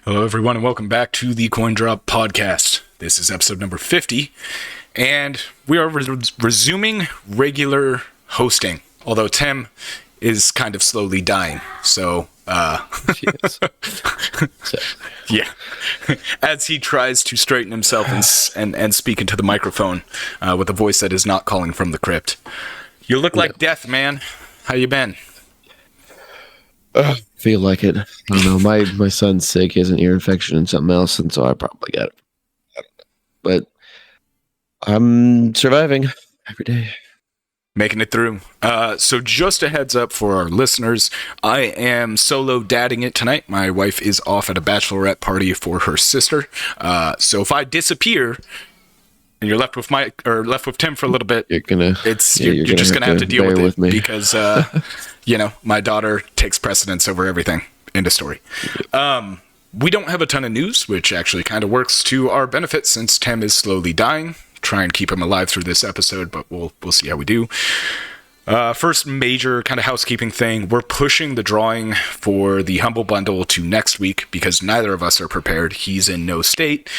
Hello, everyone, and welcome back to the Coin Drop Podcast. This is episode number 50, and we are resuming regular hosting, although Tim is kind of slowly dying, so, yeah, as he tries to straighten himself and speak into the microphone with a voice that is not calling from the crypt. You look like death, man. How you been? Feel like it. I don't know. My son's sick. He has an ear infection and something else, and so I probably got it. I don't know. But I'm surviving every day. Making it through. So just a heads up for our listeners, I am solo dadding it tonight. My wife is off at a bachelorette party for her sister. So if I disappear and you're left with Tim for a little bit, you're just gonna have to deal with it because my daughter takes precedence over everything. End of story. We don't have a ton of news, which actually kind of works to our benefit since Tim is slowly dying. Try and keep him alive through this episode, but we'll see how we do. First major kind of housekeeping thing, we're pushing the drawing for the Humble Bundle to next week because neither of us are prepared. He's in no state.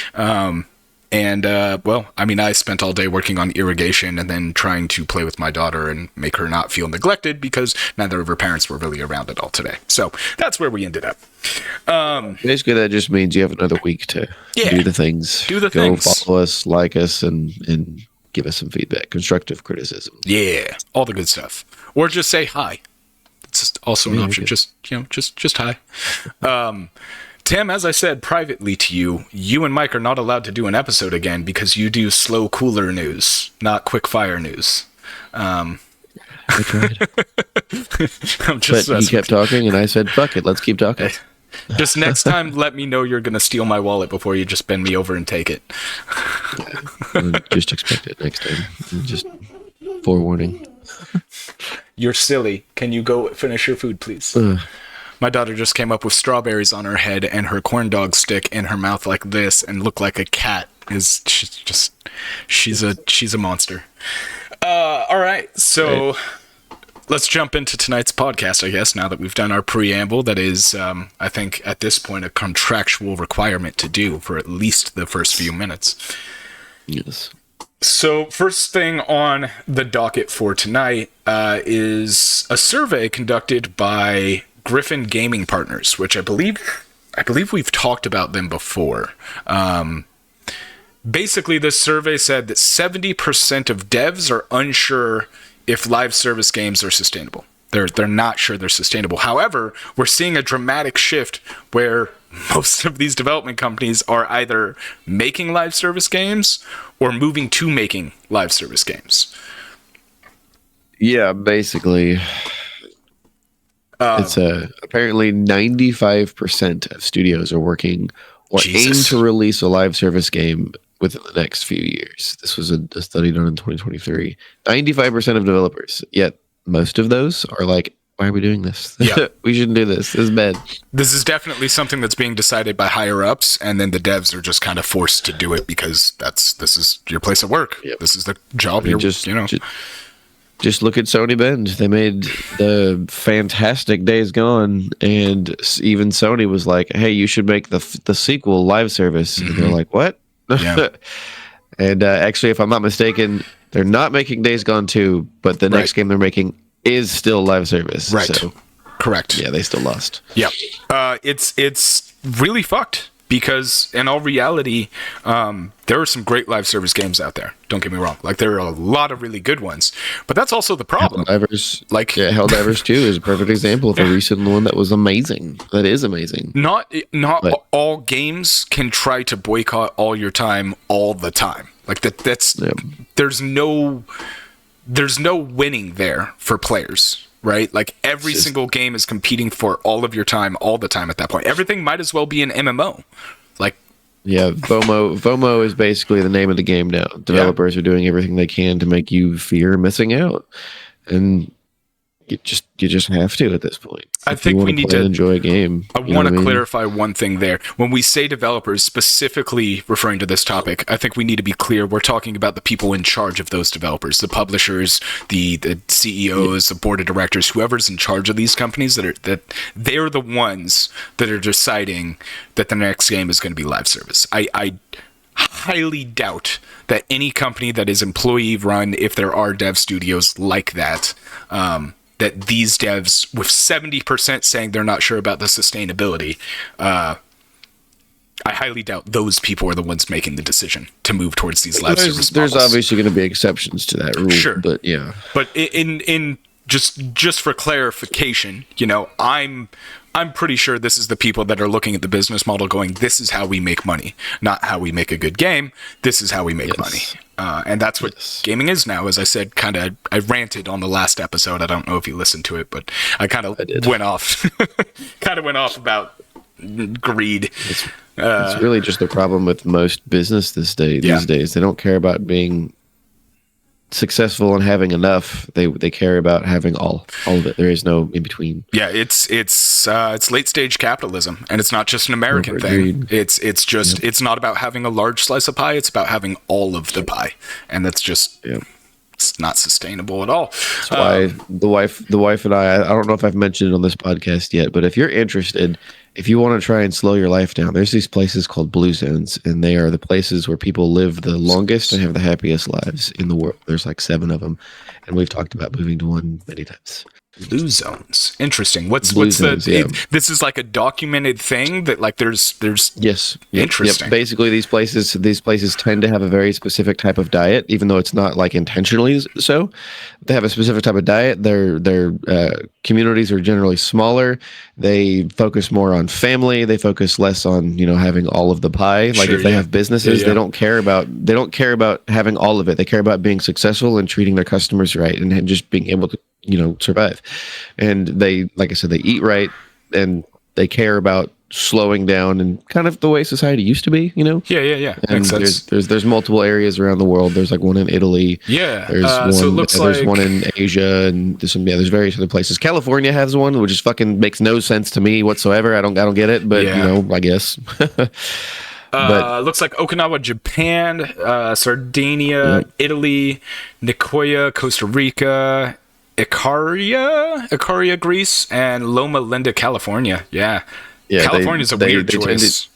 I spent all day working on irrigation and then trying to play with my daughter and make her not feel neglected because neither of her parents were really around at all today. So that's where we ended up. Basically, that just means you have another week to do the things. Go follow us, like us, and give us some feedback, constructive criticism. Yeah, all the good stuff. Or just say hi. It's also an option. Just hi. Tim, as I said privately to you, you and Mike are not allowed to do an episode again because you do slow cooler news, not quick fire news. I tried. But he kept talking, and I said, fuck it, let's keep talking. Just next time, let me know you're going to steal my wallet before you just bend me over and take it. Just expect it next time. Just forewarning. You're silly. Can you go finish your food, please? My daughter just came up with strawberries on her head and her corn dog stick in her mouth like this and looked like a cat. She's a monster. All right, so let's jump into tonight's podcast, I guess, now that we've done our preamble. That is, I think, at this point, a contractual requirement to do for at least the first few minutes. Yes. So first thing on the docket for tonight is a survey conducted by Griffin Gaming Partners, which I believe we've talked about them before. Basically, this survey said that 70% of devs are unsure if live service games are sustainable. They're not sure they're sustainable. However, we're seeing a dramatic shift where most of these development companies are either making live service games or moving to making live service games. Yeah, basically. It's apparently 95% of studios are working or aim to release a live service game within the next few years. This was a study done in 2023. 95% of developers, yet most of those are like, why are we doing this? Yeah. We shouldn't do this. This is bad. This is definitely something that's being decided by higher ups, and then the devs are just kind of forced to do it because this is your place of work. Yep. This is the job Just look at Sony Bend. They made the fantastic Days Gone, and even Sony was like, hey, you should make the sequel live service. Mm-hmm. And they're like, what? Yeah. And actually, if I'm not mistaken, they're not making Days Gone 2, but the next game they're making is still live service. Right. So, correct. Yeah, they still lost. Yeah. It's really fucked. Because in all reality, there are some great live service games out there. Don't get me wrong. Like, there are a lot of really good ones. But that's also the problem. Helldivers 2 is a perfect example of a recent one that was amazing. That is amazing. Not all games can try to boycott all your time all the time. Like, there's no winning there for players. Right? Like every single game is competing for all of your time all the time at that point. Everything might as well be an MMO. Like, yeah, FOMO is basically the name of the game now. Developers are doing everything they can to make you fear missing out. And you just have to at this point. I If think you we want need to play to and enjoy a game. I want to clarify one thing there. When we say developers, specifically referring to this topic, I think we need to be clear. We're talking about the people in charge of those developers, the publishers, the CEOs, the board of directors, whoever's in charge of these companies. That they're the ones that are deciding that the next game is going to be live service. I highly doubt that any company that is employee run, if there are dev studios like that, that these devs, with 70% saying they're not sure about the sustainability, I highly doubt those people are the ones making the decision to move towards these live service models. There's obviously going to be exceptions to that rule, sure, but yeah. But in just for clarification, I'm pretty sure this is the people that are looking at the business model going, this is how we make money, not how we make a good game. This is how we make money. And that's what gaming is now. As I said, I ranted on the last episode. I don't know if you listened to it, but I went off about greed. It's really just the problem with most business these days. They don't care about being successful and having enough. They care about having all of it. There is no in between. Yeah, it's late stage capitalism, and it's not just an American thing. It's not about having a large slice of pie. It's about having all of the pie, and that's just it's not sustainable at all. That's why the wife and I don't know if I've mentioned it on this podcast yet, but if you're interested, if you want to try and slow your life down, there's these places called blue zones, and they are the places where people live the longest and have the happiest lives in the world. There's like 7 of them, and we've talked about moving to one many times. Blue zones, interesting. What's zones, this is like a documented thing that like there's yes, interesting. Yep. Basically, these places tend to have a very specific type of diet, even though it's not like intentionally so. They have a specific type of diet. Their communities are generally smaller. They focus more on family. They focus less on having all of the pie. Like if they have businesses, they don't care about having all of it. They care about being successful and treating their customers right and just being able to survive. And they, like I said, they eat right and they care about slowing down and kind of the way society used to be, Yeah. And there's multiple areas around the world. There's like one in Italy. Yeah. There's one in Asia, and there's various other places. California has one, which is fucking makes no sense to me whatsoever. I don't get it, but I guess. But looks like Okinawa, Japan, Sardinia, Italy, Nicoya, Costa Rica, Icaria, Greece, and Loma Linda, California. Yeah, California's a weird choice.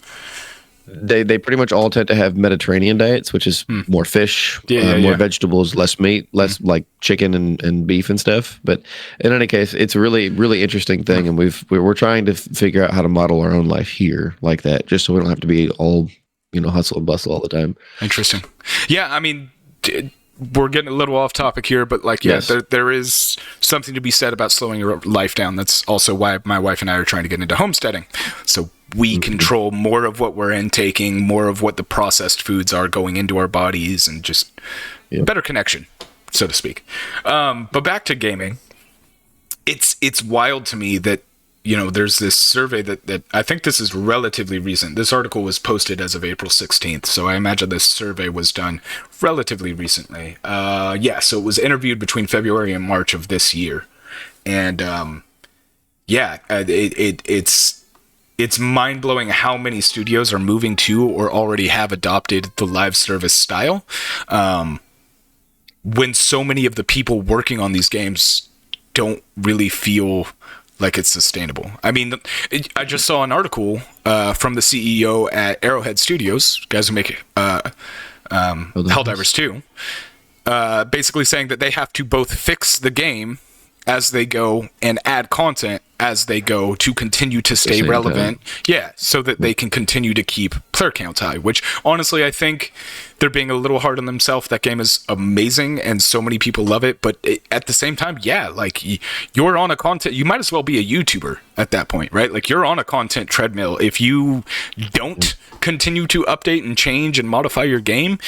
They pretty much all tend to have Mediterranean diets, which is more fish, more vegetables, less meat, less like chicken and beef and stuff. But in any case, it's a really, really interesting thing, and we're trying to figure out how to model our own life here like that, just so we don't have to be all hustle and bustle all the time. Interesting. Yeah, I mean. We're getting a little off topic here, but there is something to be said about slowing your life down. That's also why my wife and I are trying to get into homesteading. So we control more of what we're intaking, more of what the processed foods are going into our bodies, and just better connection, so to speak. But back to gaming. It's wild to me that there's this survey that I think this is relatively recent. This article was posted as of April 16th, so I imagine this survey was done relatively recently. So it was interviewed between February and March of this year. And it's mind-blowing how many studios are moving to or already have adopted the live service style. When so many of the people working on these games don't really feel like it's sustainable. I mean, I just saw an article from the CEO at Arrowhead Studios, guys who make Helldivers 2, basically saying that they have to both fix the game as they go and add content as they go to continue to stay relevant. Yeah, so that they can continue to keep player counts high, which honestly, I think they're being a little hard on themselves. That game is amazing and so many people love it, but at the same time, like you're on a content, you might as well be a YouTuber at that point, right? Like you're on a content treadmill. If you don't continue to update and change and modify your game,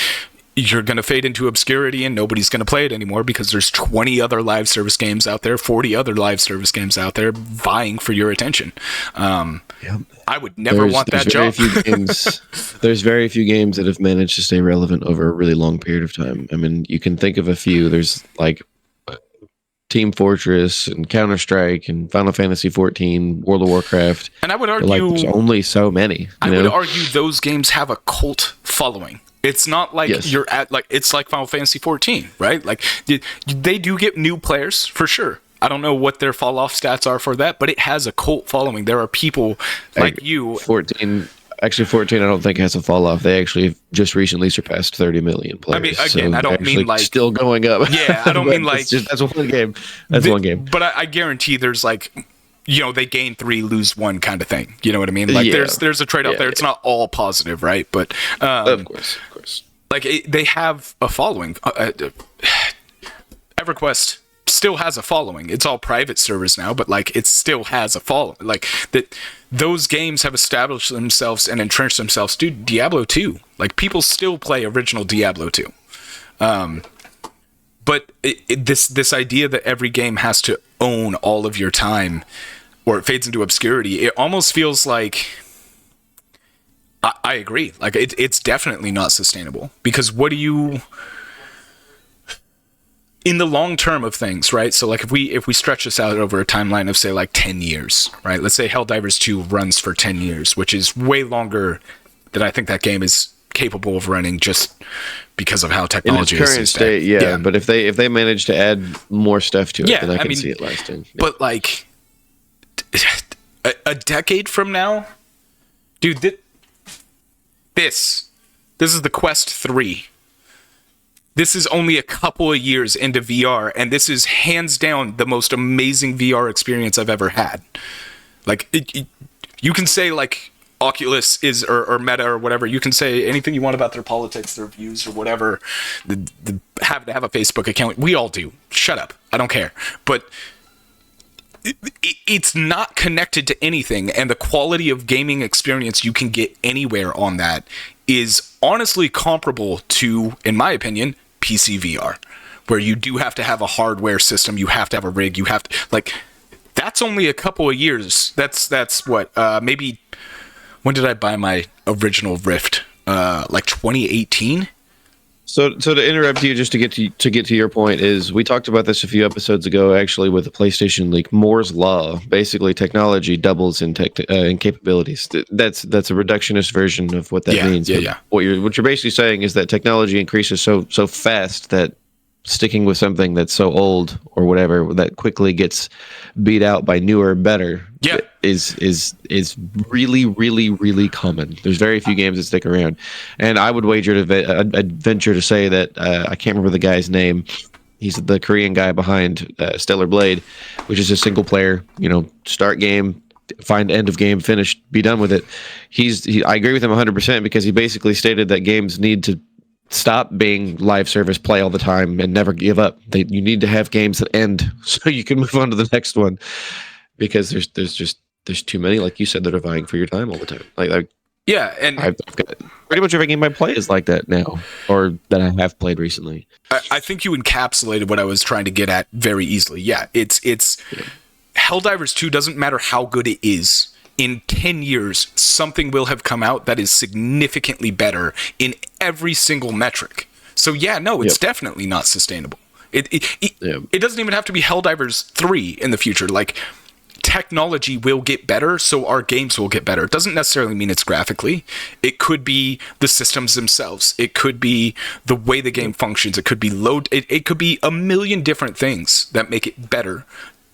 you're going to fade into obscurity and nobody's going to play it anymore because there's 20 other live service games out there, 40 other live service games out there vying for your attention. I would never want that job. There's very few games that have managed to stay relevant over a really long period of time. I mean, you can think of a few. There's like Team Fortress and Counter-Strike and Final Fantasy 14, World of Warcraft. And I would Like, argue there's only so many. I would argue those games have a cult following. It's not like you're at like it's like Final Fantasy 14, right? Like they do get new players for sure. I don't know what their fall off stats are for that, but it has a cult following. There are people like you. 14 I don't think has a fall off. They actually just recently surpassed 30 million players. I mean, again, I don't mean like still going up. Yeah, I don't mean like that's one game. That's one game. But I guarantee there's like, they gain 3, lose 1 kind of thing. You know what I mean? Like there's a trade off there. It's not all positive, right? But of course. Like they have a following. EverQuest still has a following. It's all private servers now, but like it still has a following. Like that, those games have established themselves and entrenched themselves. Dude, Diablo 2, like people still play original Diablo 2. But this idea that every game has to own all of your time, or it fades into obscurity, it almost feels like. I agree. Like it's definitely not sustainable, because what do you? In the long term of things, right? So like if we stretch this out over a timeline of say like 10 years, right? Let's say Helldivers 2 runs for 10 years, which is way longer than I think that game is capable of running, just because of how technology in its current is state. Yeah, but if they manage to add more stuff to it, then I can see it lasting. Yeah. But like a decade from now, dude, this is the Quest 3. This is only a couple of years into VR, and this is hands down the most amazing VR experience I've ever had. Like, you can say, like, Oculus is, or Meta, or whatever. You can say anything you want about their politics, their views, or whatever. Have to have a Facebook account. We all do. Shut up. I don't care. But it's not connected to anything, and the quality of gaming experience you can get anywhere on that is honestly comparable to, in my opinion, PC VR, where you do have to have a hardware system, you have to have a rig, you have to, like, that's only a couple of years. That's what, maybe, when did I buy my original Rift? Like 2018? So to interrupt you, just to get to your point, is we talked about this a few episodes ago, actually, with the PlayStation leak. Moore's law, basically, technology doubles in capabilities. That's a reductionist version of what that means. Yeah. What you're basically saying is that technology increases so fast that sticking with something that's so old or whatever that quickly gets beat out by newer, better. Is really, really, really common. There's very few games that stick around, and I would I'd venture to say that I can't remember the guy's name. He's the Korean guy behind Stellar Blade, which is a single player. Start game, find end of game, finish, be done with it. I agree with him 100% because he basically stated that games need to stop being live service play all the time and never give up. You need to have games that end so you can move on to the next one. Because there's too many, like you said, that are vying for your time all the time. And I've got pretty much every game I play is like that now, or that I have played recently. I think you encapsulated what I was trying to get at very easily. Yeah, it's Helldivers 2 doesn't matter how good it is. In 10 years, something will have come out that is significantly better in every single metric. So it's definitely not sustainable. It doesn't even have to be Helldivers 3 in the future. Like, technology will get better, so our games will get better. It doesn't necessarily mean it's graphically. It could be the systems themselves. It could be the way the game functions. It could be it could be a million different things that make it better.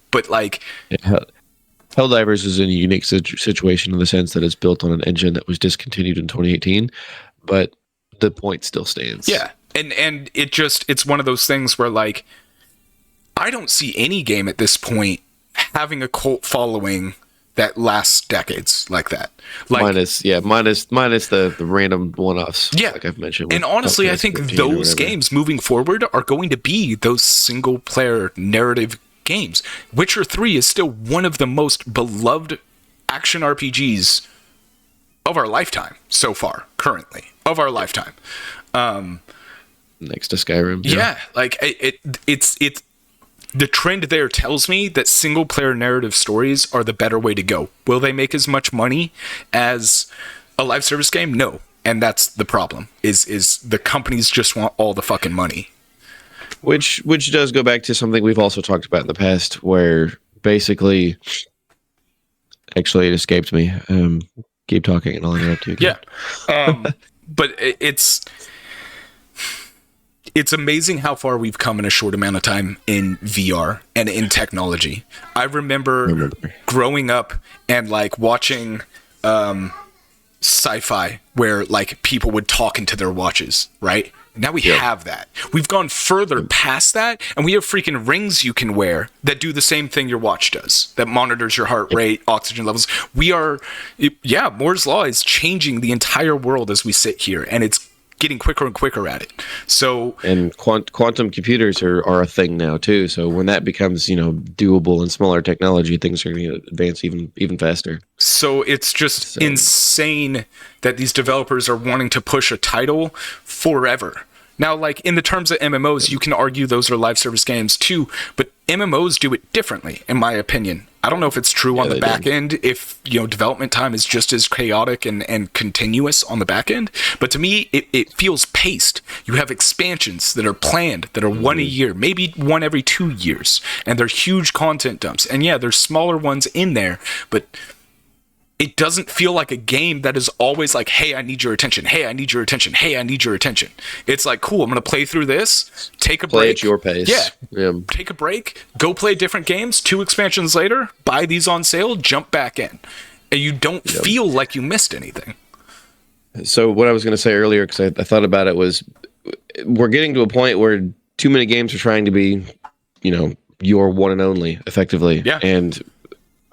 But like, Helldivers is in a unique situation in the sense that it's built on an engine that was discontinued in 2018, but the point still stands. Yeah. And it's one of those things where, like, I don't see any game at this point having a cult following that lasts decades like that. Like, minus the random one-offs. Yeah. Like I've mentioned. And honestly, I think those games moving forward are going to be those single-player narrative games. Witcher 3 is still one of the most beloved action RPGs of our lifetime so far, currently. Of our lifetime. Next to Skyrim. Yeah, like it's the trend there tells me that single player narrative stories are the better way to go. Will they make as much money as a live service game? No. And that's the problem. Is the companies just want all the fucking money. Which does go back to something we've also talked about in the past, where basically, actually, it escaped me. Keep talking, and I'll interrupt you again. Yeah, but it's amazing how far we've come in a short amount of time in VR and in technology. I remember growing up and like watching sci-fi where like people would talk into their watches, right? Now we have that. We've gone further past that, and we have freaking rings you can wear that do the same thing your watch does, that monitors your heart rate, oxygen levels. Moore's Law is changing the entire world as we sit here, and it's getting quicker and quicker at it. So, and quantum computers are a thing now too. So when that becomes doable in smaller technology, things are going to advance even faster. So it's just insane that these developers are wanting to push a title forever. Now, like in the terms of MMOs, you can argue those are live service games too, but MMOs do it differently, in my opinion. I don't know if it's true on the back end, if development time is just as chaotic and continuous on the back end. But to me, it feels paced. You have expansions that are planned, that are one a year, maybe one every 2 years, and they're huge content dumps. And yeah, there's smaller ones in there, but it doesn't feel like a game that is always like, hey, I need your attention. Hey, I need your attention. Hey, I need your attention. It's like, cool, I'm going to play through this, take a break. Play at your pace. Yeah. Take a break, go play different games. 2 expansions later, buy these on sale, jump back in. And you don't feel like you missed anything. So what I was going to say earlier, because I thought about it, was we're getting to a point where too many games are trying to be, your one and only, effectively. Yeah. And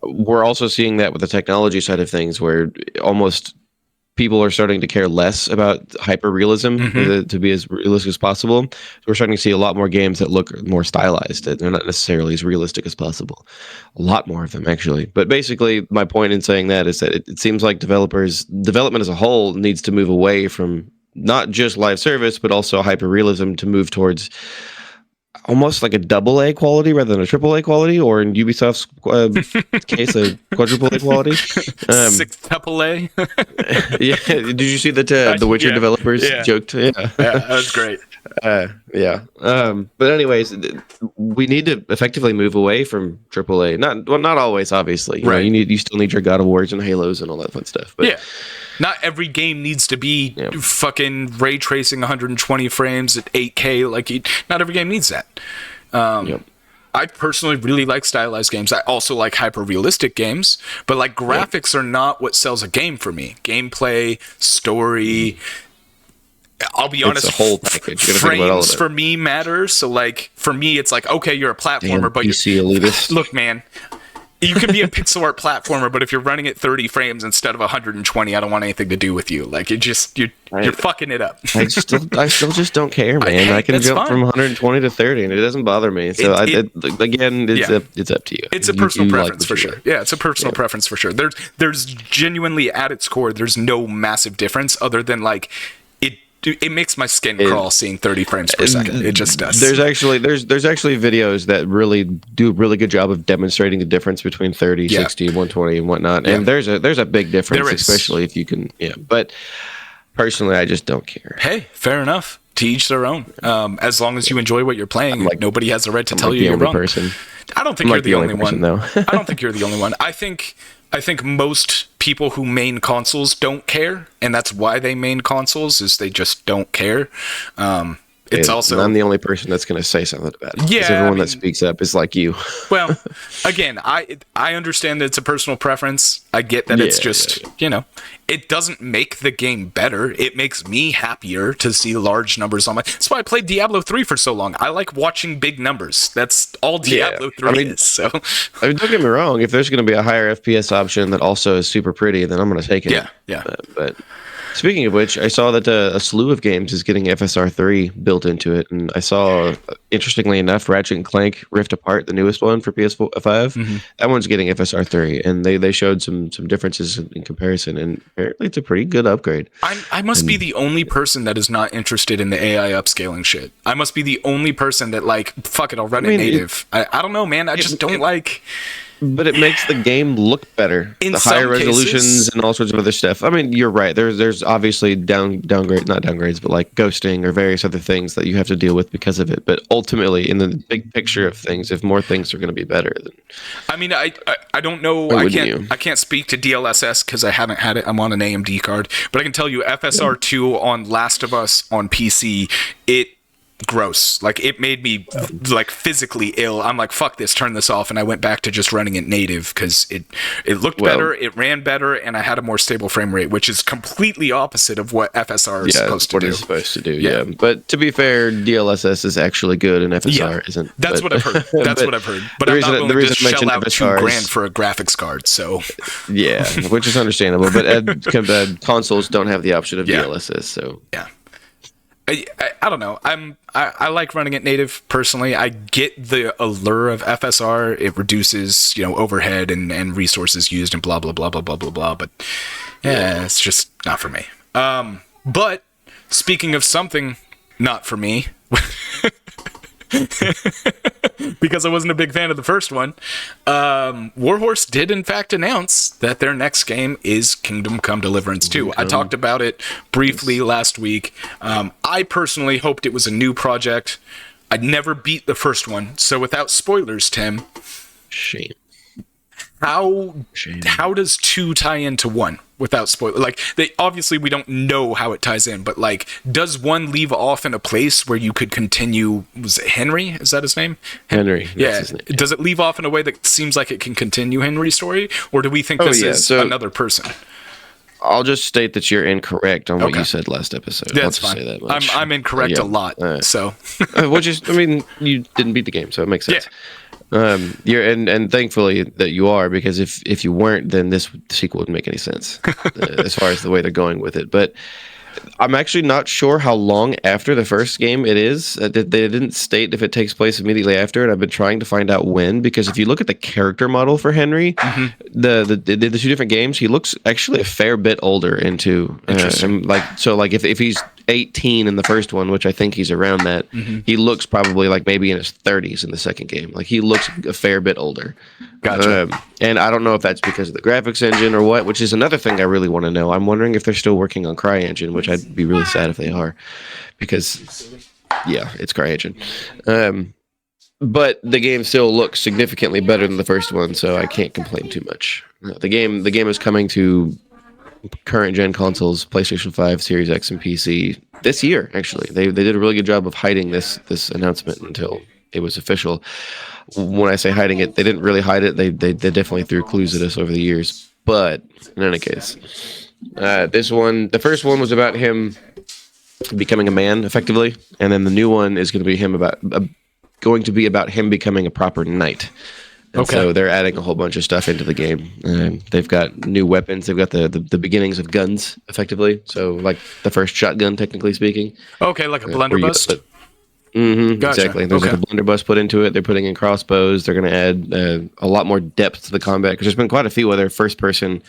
we're also seeing that with the technology side of things, where almost people are starting to care less about hyper realism to be as realistic as possible. So we're starting to see a lot more games that look more stylized. They're not necessarily as realistic as possible. A lot more of them, actually. But basically, my point in saying that is that it seems like development as a whole needs to move away from not just live service, but also hyper realism to move towards almost like a double A quality rather than a triple A quality, or in Ubisoft's case, a quadruple A quality. Sixtuple A. Yeah, did you see that the Witcher developers joked? Yeah, that was great. But anyways, we need to effectively move away from triple A. Not always, obviously. You still need your God of Wars and Halos and all that fun stuff. But not every game needs to be fucking ray tracing 120 frames at 8K. Not every game needs that. I personally really like stylized games. I also like hyper-realistic games, but graphics are not what sells a game for me. Gameplay, story. I'll be honest, it's a whole package. Frames for me matter. So for me, it's like, okay, you're a platformer, but PC elitist. Look, man. You can be a pixel art platformer, but if you're running at 30 frames instead of 120, I don't want anything to do with you. You're fucking it up. I still just don't care, man. I can jump from 120 to 30, and it doesn't bother me. So it's up to you. It's a personal preference for sure. Yeah, it's a personal preference for sure. There's genuinely at its core, there's no massive difference other than it makes my skin crawl seeing 30 frames per second. It just does. There's actually videos that really do a really good job of demonstrating the difference between 30, 60, 120 and whatnot. And there's a big difference, especially if you can. Yeah, but personally, I just don't care. Hey, fair enough. To each their own. As long as you enjoy what you're playing, nobody has the right to tell you you're wrong. I don't think you're the only one. I don't think you're the only one. I think most people who main consoles don't care, and that's why they main consoles, is they just don't care. It's also I'm the only person that's going to say something about it. Yeah, everyone that speaks up is like you. Well, again, I understand that it's a personal preference. I get that it's just it doesn't make the game better. It makes me happier to see large numbers on my. That's why I played Diablo 3 for so long. I like watching big numbers. That's all Diablo 3 is. So, don't get me wrong. If there's going to be a higher FPS option that also is super pretty, then I'm going to take it. Yeah. But speaking of which, I saw that a slew of games is getting FSR 3 built into it, and I saw, interestingly enough, Ratchet and Clank Rift Apart, the newest one for PS5, that one's getting FSR 3, and they showed some differences in comparison, and apparently it's a pretty good upgrade. I must be the only person that is not interested in the AI upscaling shit. I must be the only person that fuck it, I'll run it native. I don't know, man. I just don't like. But it makes the game look better. In The higher some resolutions cases. and all sorts of other stuff. I mean, you're right. There's obviously not downgrades, but like ghosting or various other things that you have to deal with because of it. But ultimately, in the big picture of things, if more things are going to be better, then I mean, I don't know. why wouldn't you? I can't speak to DLSS because I haven't had it. I'm on an AMD card, but I can tell you FSR2 on Last of Us on PC, it gross. Like it made me like physically ill. I'm like, fuck this, turn this off, and I went back to just running it native because it looked better, it ran better, and I had a more stable frame rate, which is completely opposite of what FSR is supposed to do. It's supposed to do. Yeah, but to be fair, DLSS is actually good, and FSR isn't. That's what I've heard. That's what I've heard. But I'm not willing to just shell out $2,000 for a graphics card. So yeah, which is understandable. But consoles don't have the option of DLSS. So yeah. I don't know. I like running it native personally. I get the allure of FSR. It reduces, overhead and resources used and blah blah blah blah blah blah blah. But yeah, it's just not for me. But speaking of something not for me, because I wasn't a big fan of the first one, Warhorse did in fact announce that their next game is Kingdom Come Deliverance II. I talked about it briefly last week. I personally hoped it was a new project. I'd never beat the first one, so without spoilers, Tim, shame. How does 2 tie into 1 without spoiler? Like, obviously we don't know how it ties in, but like, does 1 leave off in a place where you could continue? Was it Henry? Is that his name? Henry. Yeah. His name. Does it leave off in a way that seems like it can continue Henry's story, or do we think this is another person? I'll just state that you're incorrect on what you said last episode. That's fine. Say that much. I'm incorrect a lot. So, which is, I mean, you didn't beat the game, so it makes sense. You're and thankfully that you are, because if you weren't, then this sequel wouldn't make any sense as far as the way they're going with it. But I'm actually not sure how long after the first game it is. They didn't state if it takes place immediately after, and I've been trying to find out when, because if you look at the character model for Henry, the 2 different games, he looks actually a fair bit older into if he's 18 in the first one, which I think he's around that, he looks probably like maybe in his 30s in the second game. Like he looks a fair bit older. Gotcha. And I don't know if that's because of the graphics engine or what, which is another thing I really want to know. I'm wondering if they're still working on CryEngine, which I'd be really sad if they are, because it's CryEngine. But the game still looks significantly better than the first one, so I can't complain too much. The game is coming to current gen consoles, PlayStation 5, Series X, and PC this year. Actually, they did a really good job of hiding this announcement until it was official. When I say hiding it, they didn't really hide it. They definitely threw clues at us over the years. But in any case, the first one was about him becoming a man, effectively, and then the new one is going to be about him becoming a proper knight. And so they're adding a whole bunch of stuff into the game. They've got new weapons. They've got the beginnings of guns, effectively. So like the first shotgun, technically speaking. Okay, like a blunderbuss. Gotcha. Exactly. There's like a blunderbuss put into it. They're putting in crossbows. They're going to add a lot more depth to the combat, because there's been quite a few other first-person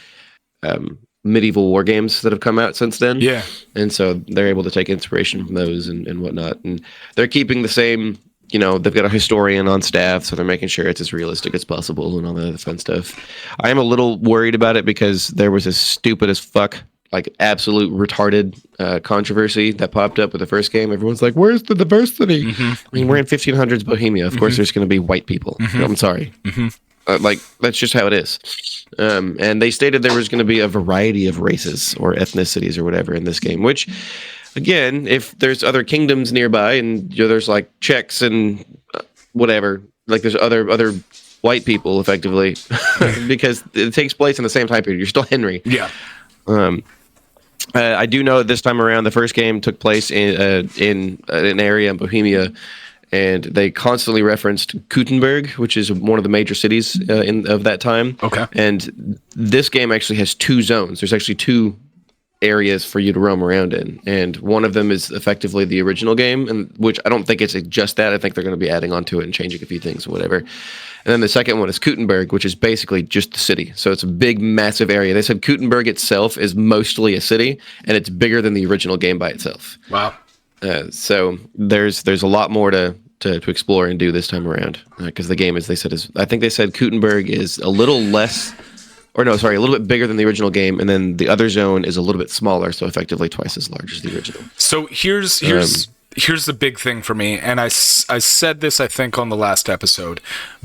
medieval war games that have come out since then. Yeah. And so they're able to take inspiration from those and whatnot. And they're keeping the same. They've got a historian on staff, so they're making sure it's as realistic as possible and all that other fun stuff. I am a little worried about it because there was this stupid as fuck, like absolute retarded controversy that popped up with the first game. Everyone's like, where's the diversity? I mean, we're in 1500s Bohemia. Of course, there's going to be white people. I'm sorry. That's just how it is. And they stated there was going to be a variety of races or ethnicities or whatever in this game, which... Again, if there's other kingdoms nearby and there's like Czechs and whatever, like there's other white people effectively, because it takes place in the same time period. You're still Henry. Yeah. I do know this time around the first game took place in an area in Bohemia, and they constantly referenced Gutenberg, which is one of the major cities of that time. Okay. And this game actually has 2 zones. There's actually 2 areas for you to roam around in, and one of them is effectively the original game, and which I don't think it's just that. I think they're going to be adding on to it and changing a few things or whatever. And then the second one is Gutenberg, which is basically just the city. So it's a big, massive area. They said Gutenberg itself is mostly a city, and it's bigger than the original game by itself. Wow. So there's a lot more to to explore and do this time around, because the game, as they said, I think they said Kutenberg is a little less, or no, sorry, a little bit bigger than the original game, and then the other zone is a little bit smaller, so effectively twice as large as the original. So here's the big thing for me, and I said this, I think, on the last episode.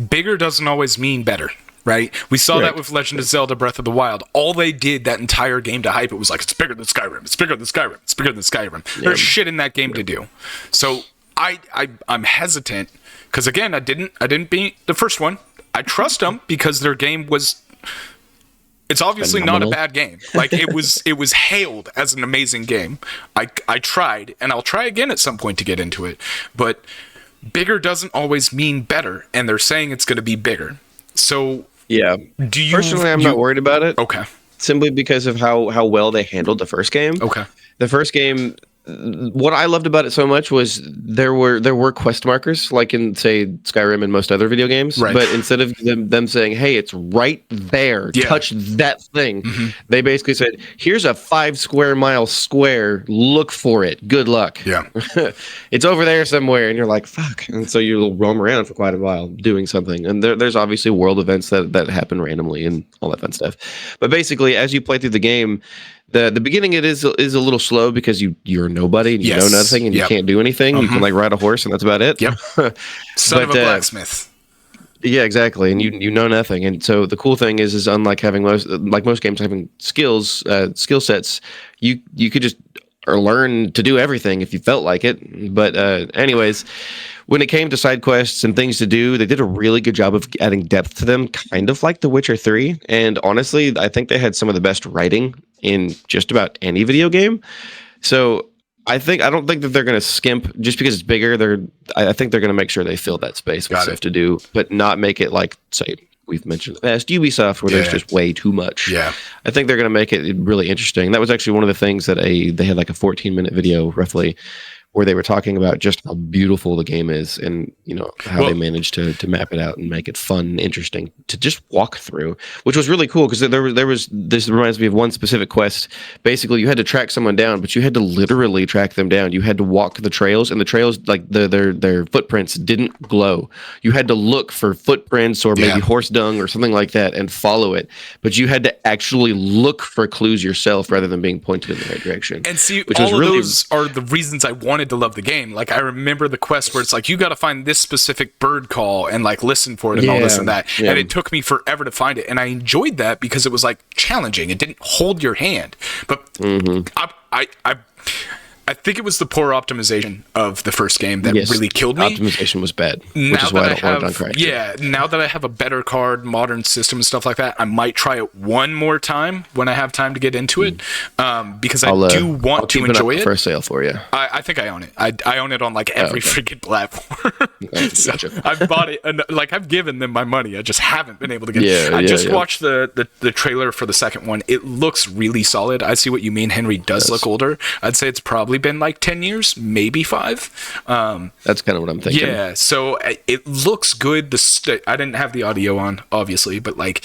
Bigger doesn't always mean better, right? We saw that with Legend of Zelda Breath of the Wild. All they did that entire game to hype it was like, it's bigger than Skyrim, it's bigger than Skyrim, it's bigger than Skyrim. There's shit in that game to do. So I'm hesitant, because again, I didn't beat the first one. I trust them because their game was... It's obviously not a bad game. Like, it was hailed as an amazing game. I tried, and I'll try again at some point to get into it. But bigger doesn't always mean better, and they're saying it's going to be bigger. So, yeah. Personally, I'm not worried about it. Okay. Simply because of how well they handled the first game. Okay. The first game, what I loved about it so much was there were quest markers, like in, say, Skyrim and most other video games. Right. But instead of them saying, hey, it's right there, touch that thing, they basically said, here's a 5 square mile square, look for it, good luck. Yeah. It's over there somewhere, and you're like, fuck. And so you'll roam around for quite a while doing something. And there's obviously world events that happen randomly and all that fun stuff. But basically, as you play through the game, the beginning, it is a little slow because you're nobody and you know nothing and you can't do anything. You can like ride a horse and that's about it. Yep. Son of a blacksmith. Yeah, exactly. And you know nothing. And so the cool thing is unlike having most games having skill sets, you could just learn to do everything if you felt like it. But anyways, when it came to side quests and things to do, they did a really good job of adding depth to them, kind of like The Witcher 3. And honestly, I think they had some of the best writing in just about any video game. So I don't think that they're going to skimp just because it's bigger. I think they're going to make sure they fill that space with stuff to do, but not make it like, say, we've mentioned the past Ubisoft, where there's just way too much. Yeah, I think they're going to make it really interesting. That was actually one of the things that they had like a 14-minute video roughly, where they were talking about just how beautiful the game is, and how they managed to map it out and make it fun and interesting to just walk through, which was really cool, because there was this reminds me of one specific quest. Basically, you had to track someone down, but you had to literally track them down. You had to walk the trails, and the trails, like their footprints didn't glow. You had to look for footprints or maybe horse dung or something like that and follow it, but you had to actually look for clues yourself rather than being pointed in the right direction. And see, all of those are the reasons I wanted to love the game. Like, I remember the quest where it's like, you got to find this specific bird call and like listen for it and all this and that. And it took me forever to find it. And I enjoyed that because it was like challenging. It didn't hold your hand. But I think it was the poor optimization of the first game that really killed me. Optimization was bad, which is why I don't want it on crack. Yeah, now that I have a better card, modern system and stuff like that, I might try it one more time when I have time to get into it, because I do want to enjoy it. For sale for you. I think I own it. I own it on like every freaking platform. So I've bought it, and like I've given them my money. I just haven't been able to get it. I just watched the trailer for the second one. It looks really solid. I see what you mean. Henry does look older. I'd say it's probably been like 10 years, maybe 5. That's kind of what I'm thinking. Yeah, so it looks good. I didn't have the audio on, obviously, but like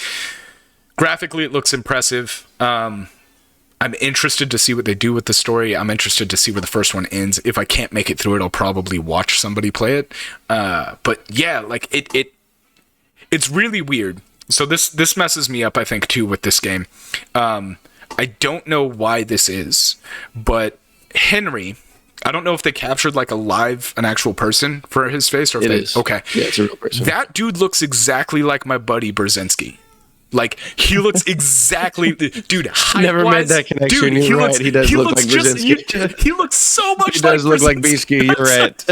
graphically it looks impressive. I'm interested to see what they do with the story. I'm interested to see where the first one ends. If I can't make it through it, I'll probably watch somebody play it. But yeah, like it's really weird. So this messes me up, I think, too, with this game. I don't know why this is, but Henry, I don't know if they captured like an actual person for his face, or if is. Okay. Yeah, it's a real person. That dude looks exactly like my buddy Brzezinski. Like, he looks exactly, dude. Never made that connection. Dude, you're right. He does look like Brzezinski. He looks so much. He does look like Brzezinski. You're right.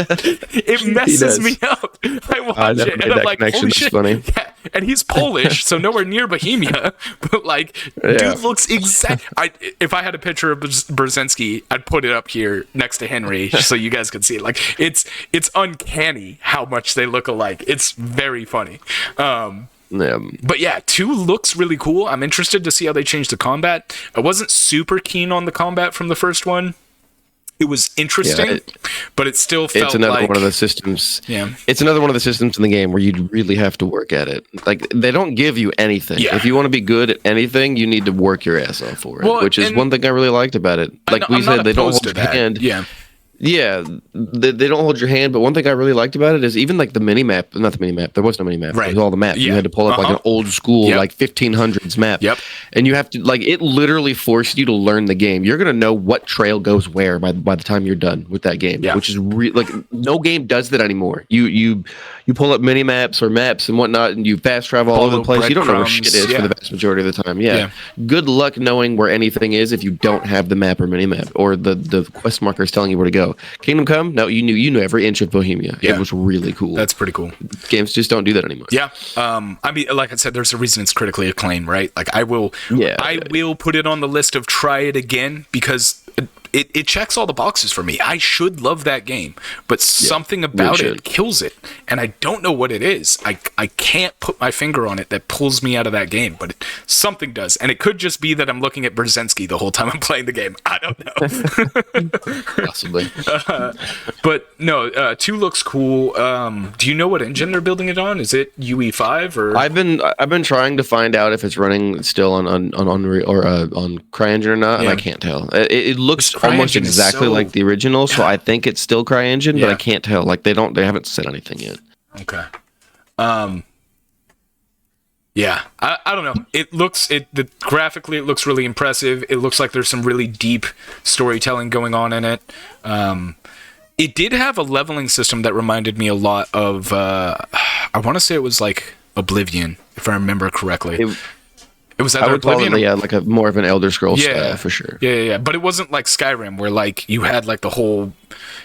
It messes me up. I watch it and I'm like, holy shit. Funny. Yeah. And he's Polish, so nowhere near Bohemia. But like, dude looks exact. If I had a picture of Brzezinski, I'd put it up here next to Henry so you guys could see it. Like, it's uncanny how much they look alike. It's very funny. But yeah, 2 looks really cool. I'm interested to see how they change the combat. I wasn't super keen on the combat from the first one. It was interesting, but it still felt like... It's another one of the systems. Yeah. It's another one of the systems in the game where you really have to work at it. Like, they don't give you anything. Yeah. If you want to be good at anything, you need to work your ass off for it, which is one thing I really liked about it. Like we said, they don't hold your hand. Yeah, they don't hold your hand, but one thing I really liked about it is even like the mini map, not the mini map, there was no mini map, right? It was all the maps. Yeah. You had to pull up like an old school, Yep. like 1500s map. Yep. And you have to, like, it literally forced you to learn the game. You're going to know what trail goes where by the time you're done with that game, Yeah. which is like, no game does that anymore. You pull up mini maps or maps and whatnot, and you fast travel all over the place. You don't know where shit is for the vast majority of the time. Yeah. Good luck knowing where anything is if you don't have the map or mini map or the quest markers telling you where to go. Kingdom Come, no, you knew every inch of Bohemia. Yeah. It was really cool. That's pretty cool. Games just don't do that anymore. Yeah. I mean, like I said, there's a reason it's critically acclaimed, right? Like I will put it on the list of try it again because it checks all the boxes for me. I should love that game, but something about it kills it, and I don't know what it is. I can't put my finger on it that pulls me out of that game, but something does, and it could just be that I'm looking at Brzezinski the whole time I'm playing the game. I don't know. Possibly. But no, 2 looks cool. Do you know what engine they're building it on? Is it UE5 or? I've been trying to find out if it's running still on Unreal or on CryEngine or not, and I can't tell. It looks almost exactly like the original, so I think it's still CryEngine, but I can't tell. Like they haven't said anything yet. Okay. Yeah, I don't know. Graphically it looks really impressive. It looks like there's some really deep storytelling going on in it. It did have a leveling system that reminded me a lot of I want to say it was like Oblivion, if I remember correctly. It was either Oblivion, like a more of an Elder Scrolls style for sure. Yeah. But it wasn't like Skyrim, where like you had like the whole.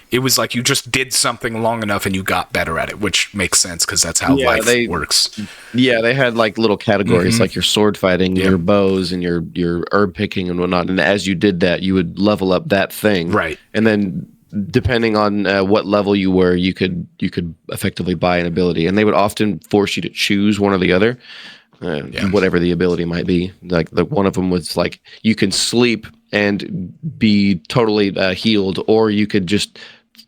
It was like you just did something long enough and you got better at it, which makes sense because that's how life works. Yeah, they had like little categories, like your sword fighting, your bows, and your herb picking and whatnot. And as you did that, you would level up that thing, right? And then depending on what level you were, you could effectively buy an ability, and they would often force you to choose one or the other. Whatever the ability might be. Like one of them was like you can sleep and be totally healed, or you could just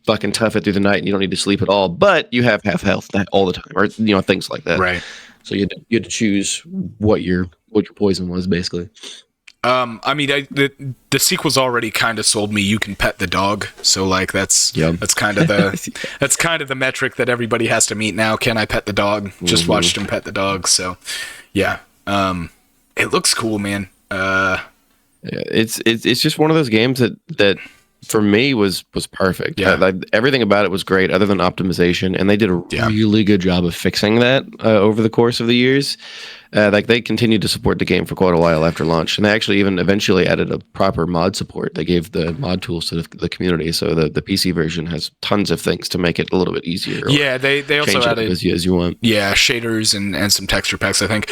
fucking tough it through the night and you don't need to sleep at all, but you have half health all the time, or things like that. Right. So you had to choose what your poison was, basically. I mean, the sequel's already kind of sold me. You can pet the dog, so like that's kind of the metric that everybody has to meet now. Can I pet the dog? Just watched him pet the dog, so yeah. It looks cool, man. It's just one of those games that for me was perfect. Yeah, everything about it was great, other than optimization, and they did a really good job of fixing that over the course of the years. Like they continued to support the game for quite a while after launch, and they actually even eventually added a proper mod support. They gave the mod tools to the community, so the PC version has tons of things to make it a little bit easier. Yeah, they also added as you want. Yeah, shaders and some texture packs, I think.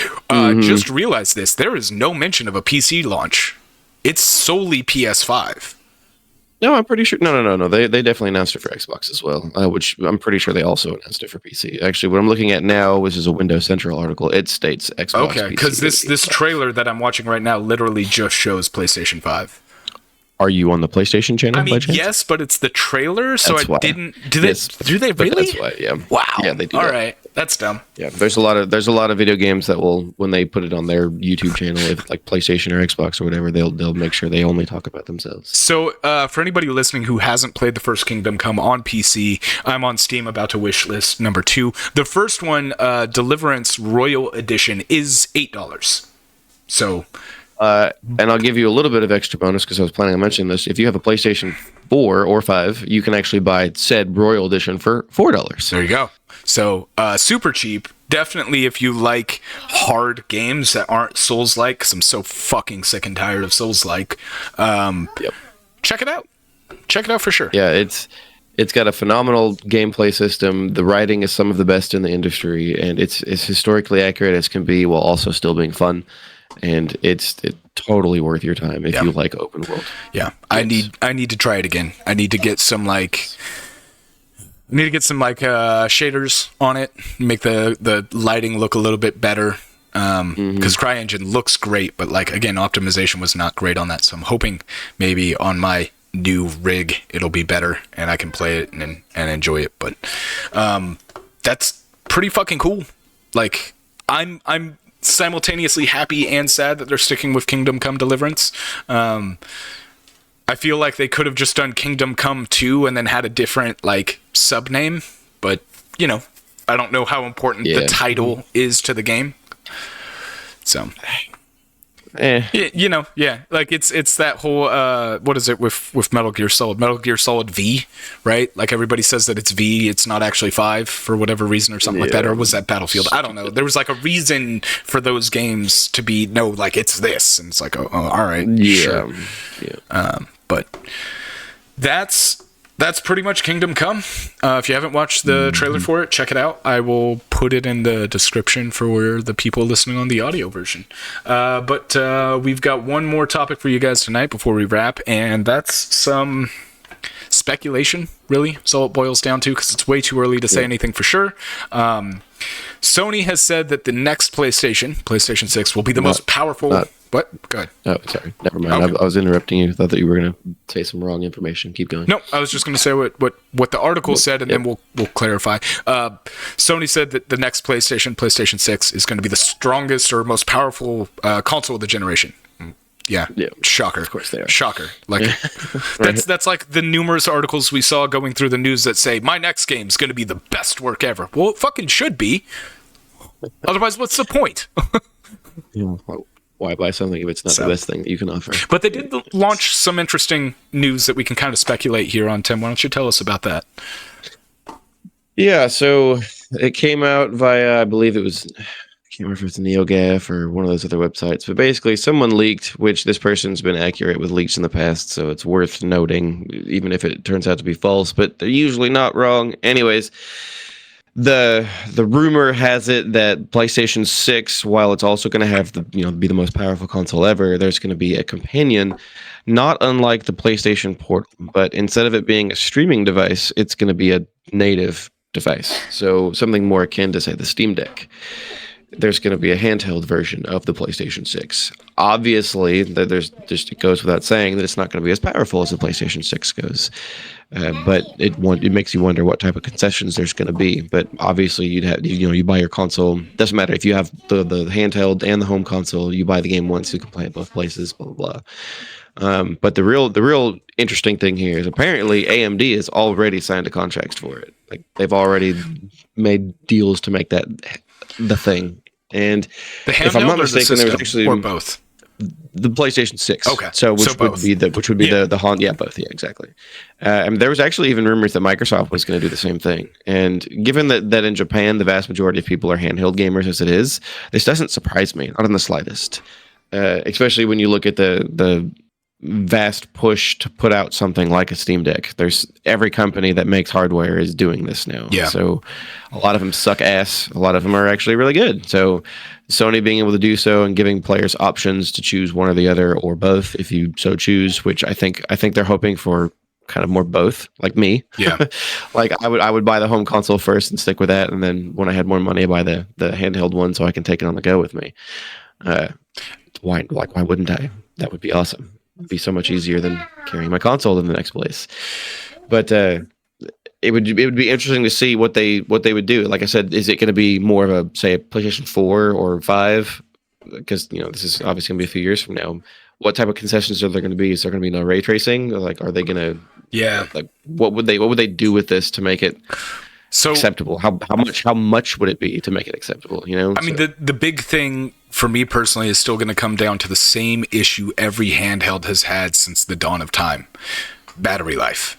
Just realized this: there is no mention of a PC launch. It's solely PS5. No, I'm pretty sure. No. They definitely announced it for Xbox as well, which I'm pretty sure they also announced it for PC. Actually, what I'm looking at now, which is a Windows Central article, it states Xbox. Okay, because this trailer that I'm watching right now literally just shows PlayStation 5. Are you on the PlayStation channel? I mean, yes, but it's the trailer, so that's I didn't. Do they really? That's why. Yeah. Wow. Yeah, they do. All right, that's dumb. Yeah, there's a lot of video games that will, when they put it on their YouTube channel, if like PlayStation or Xbox or whatever, they'll make sure they only talk about themselves. So, for anybody listening who hasn't played the first Kingdom Come on PC, I'm on Steam, about to wishlist number 2. The first one, Deliverance Royal Edition, is $8. So. And I'll give you a little bit of extra bonus because I was planning on mentioning this. If you have a PlayStation 4 or 5, you can actually buy said Royal Edition for $4. There you go. So super cheap. Definitely if you like hard games that aren't Souls-like, because I'm so fucking sick and tired of Souls-like. Check it out. Check it out for sure. Yeah, it's got a phenomenal gameplay system. The writing is some of the best in the industry, and it's as historically accurate as can be while also still being fun. And it's totally worth your time if you like open world. Yeah, I need to try it again. I need to get some shaders on it, make the lighting look a little bit better. Because CryEngine looks great, but like again, optimization was not great on that. So I'm hoping maybe on my new rig it'll be better and I can play it and enjoy it. But that's pretty fucking cool. Like I'm simultaneously happy and sad that they're sticking with Kingdom Come Deliverance. I I feel like they could have just done Kingdom Come 2 and then had a different like sub name, but you know, I don't know how important the title is to the game. So, you know, yeah, like it's that whole what is it with Metal Gear Solid? Metal Gear Solid V, right? Like everybody says that it's V, it's not actually 5 for whatever reason or something like that. Or was that Battlefield? I don't know. There was like a reason for those games to be like it's this, and it's like oh all right, sure. But that's pretty much Kingdom Come. If you haven't watched the trailer for it, check it out. I will put it in the description for the people listening on the audio version. But we've got one more topic for you guys tonight before we wrap, and that's some speculation, really. That's all it boils down to, because it's way too early to say anything for sure. Sony has said that the next PlayStation 6, will be the most powerful... What? Go ahead. Oh, sorry. Never mind. Okay. I was interrupting you. I thought that you were going to say some wrong information. Keep going. No, I was just going to say what the article said, and then we'll clarify. Sony said that the next PlayStation 6, is going to be the strongest or most powerful console of the generation. Yeah. Shocker. Of course they are. Shocker. Like that's like the numerous articles we saw going through the news that say my next game is going to be the best work ever. Well, it fucking should be. Otherwise, what's the point? Why buy something if it's not the best thing that you can offer? But they did launch some interesting news that we can kind of speculate here on. Tim, why don't you tell us about that? Yeah, so it came out via, I believe it was, I can't remember if it's NeoGAF or one of those other websites, but basically someone leaked, which this person's been accurate with leaks in the past, so it's worth noting, even if it turns out to be false, but they're usually not wrong. Anyways, the rumor has it that PlayStation 6, while it's also going to have be the most powerful console ever, there's going to be a companion, not unlike the PlayStation Portal, but instead of it being a streaming device, it's going to be a native device. So something more akin to, say, the Steam Deck. There's going to be a handheld version of the PlayStation 6. Obviously, it goes without saying that it's not going to be as powerful as the PlayStation 6 goes. But it makes you wonder what type of concessions there's going to be. But obviously, you buy your console. Doesn't matter if you have the handheld and the home console. You buy the game once, you can play it both places. Blah blah blah. But the real interesting thing here is apparently AMD has already signed a contract for it. Like they've already made deals to make that the thing. And if I'm not mistaken, there was actually or both. The PlayStation 6. Okay. So which would be the both. Yeah, exactly. And there was actually even rumors that Microsoft was going to do the same thing. And given that in Japan the vast majority of people are handheld gamers as it is, this doesn't surprise me, not in the slightest. Especially when you look at the vast push to put out something like a Steam Deck. There's every company that makes hardware is doing this now. Yeah. So a lot of them suck ass. A lot of them are actually really good. So Sony being able to do so and giving players options to choose one or the other or both, if you so choose, which I think they're hoping for kind of more both, like me. Yeah. Like I would buy the home console first and stick with that, and then when I had more money, I buy the handheld one so I can take it on the go with me. Why wouldn't I? That would be awesome. It'd be so much easier than carrying my console in the next place. But it would be interesting to see what they would do. Like I said, is it going to be more of a, say, a PlayStation 4 or 5? Because this is obviously going to be a few years from now. What type of concessions are there going to be? Is there going to be no ray tracing? Or like, are they going to? Yeah. Like, what would they do with this to make it acceptable? How much would it be to make it acceptable? I mean, the big thing for me personally is still going to come down to the same issue every handheld has had since the dawn of time: battery life.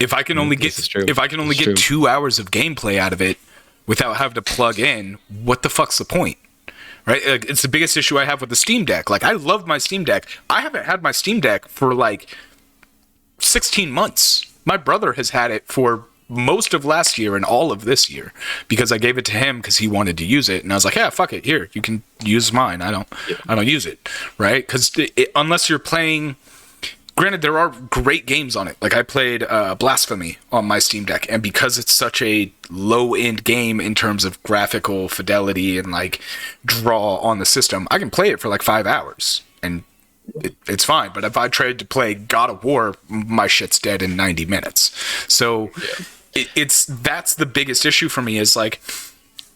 If I can only get 2 hours of gameplay out of it without having to plug in, what the fuck's the point? Right? It's the biggest issue I have with the Steam Deck. Like, I love my Steam Deck. I haven't had my Steam Deck for like 16 months. My brother has had it for most of last year and all of this year because I gave it to him because he wanted to use it, and I was like, yeah, fuck it, here, you can use mine. I don't use it, right? Because unless you're playing, granted, there are great games on it. Like I played Blasphemy on my Steam Deck, and because it's such a low-end game in terms of graphical fidelity and like draw on the system, I can play it for like 5 hours and it's fine. But if I tried to play God of War, my shit's dead in 90 minutes. So that's the biggest issue for me, is like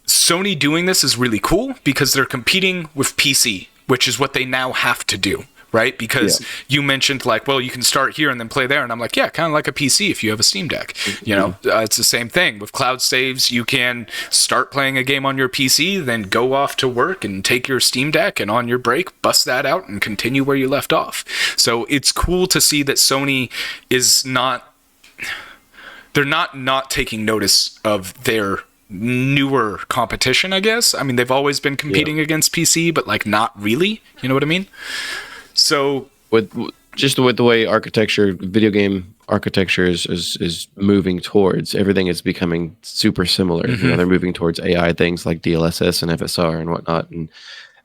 Sony doing this is really cool because they're competing with PC, which is what they now have to do. right? Because you mentioned like, well, you can start here and then play there. And I'm like, yeah, kind of like a PC if you have a Steam Deck. You know, it's the same thing. With cloud saves, you can start playing a game on your PC, then go off to work and take your Steam Deck and on your break, bust that out and continue where you left off. So it's cool to see that Sony is they're not taking notice of their newer competition, I guess. I mean, they've always been competing against PC, but like not really. You know what I mean? So with the way video game architecture is moving towards, everything is becoming super similar. You know, they're moving towards AI things like DLSS and FSR and whatnot. And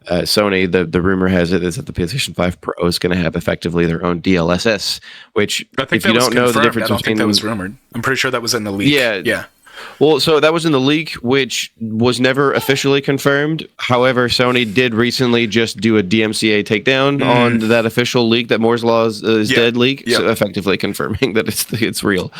Sony, the rumor has it is that the PlayStation 5 Pro is going to have effectively their own DLSS, which I think if you don't know the difference I don't between think that was rumored. I'm pretty sure that was in the leak. Yeah. Well, so that was in the leak, which was never officially confirmed. However, Sony did recently just do a DMCA takedown on that official leak that Moore's Law is dead leak, so effectively confirming that it's real.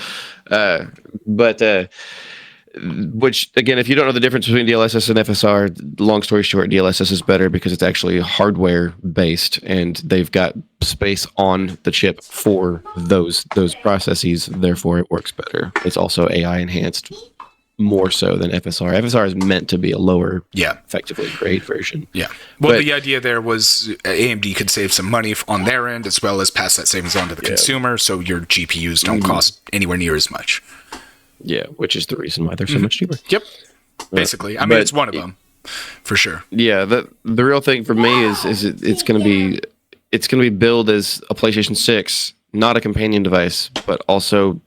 Which, again, if you don't know the difference between DLSS and FSR, long story short, DLSS is better because it's actually hardware based, and they've got space on the chip for those processes. Therefore, it works better. It's also AI enhanced more so than FSR. FSR is meant to be a lower, effectively grade version. Yeah. Well, the idea there was AMD could save some money on their end as well as pass that savings on to the consumer, so your GPUs don't cost anywhere near as much. Yeah, which is the reason why they're so much cheaper. Yep. Basically. I mean, it's one of them, for sure. Yeah, the real thing for me is it's going to be billed as a PlayStation 6, not a companion device, but also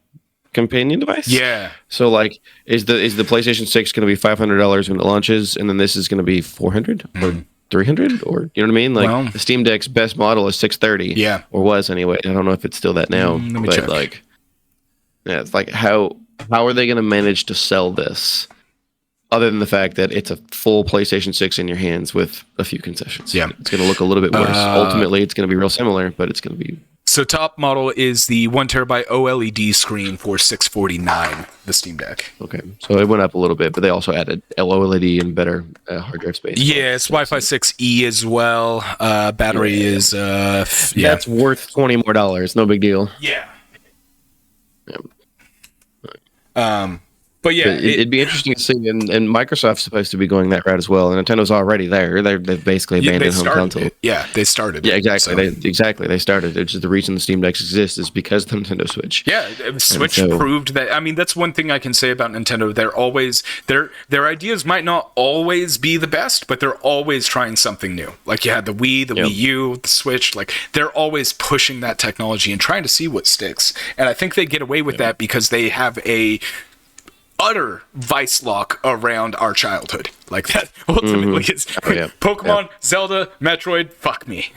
companion device. Yeah. So like, is the PlayStation 6 going to be $500 when it launches, and then this is going to be $400 or $300, or you know what I mean? Like the Steam Deck's best model is $630. Yeah. Or was anyway. I don't know if it's still that now. Let me check. Like, yeah, it's like how are they going to manage to sell this other than the fact that it's a full PlayStation 6 in your hands with a few concessions? Yeah. It's going to look a little bit worse. Ultimately, it's going to be real similar, but it's going to be... So top model is the 1 terabyte OLED screen for $649, the Steam Deck. Okay. So it went up a little bit, but they also added OLED and better hard drive space. Yeah, it's Wi-Fi 6E as well. Battery is... That's worth $20 more. No big deal. Yeah. Yeah. But yeah, it'd be interesting to see, and Microsoft's supposed to be going that route as well. And Nintendo's already there; they've basically abandoned home console. Yeah, they started. Yeah, exactly. They started. It's just the reason the Steam Decks exist is because of the Nintendo Switch. Yeah, Switch proved that. I mean, that's one thing I can say about Nintendo. They're always their ideas might not always be the best, but they're always trying something new. Like you had the Wii, the Wii U, the Switch. Like they're always pushing that technology and trying to see what sticks. And I think they get away with that because they have a utter vice lock around our childhood. Like that ultimately is Pokemon, Zelda, Metroid, fuck me.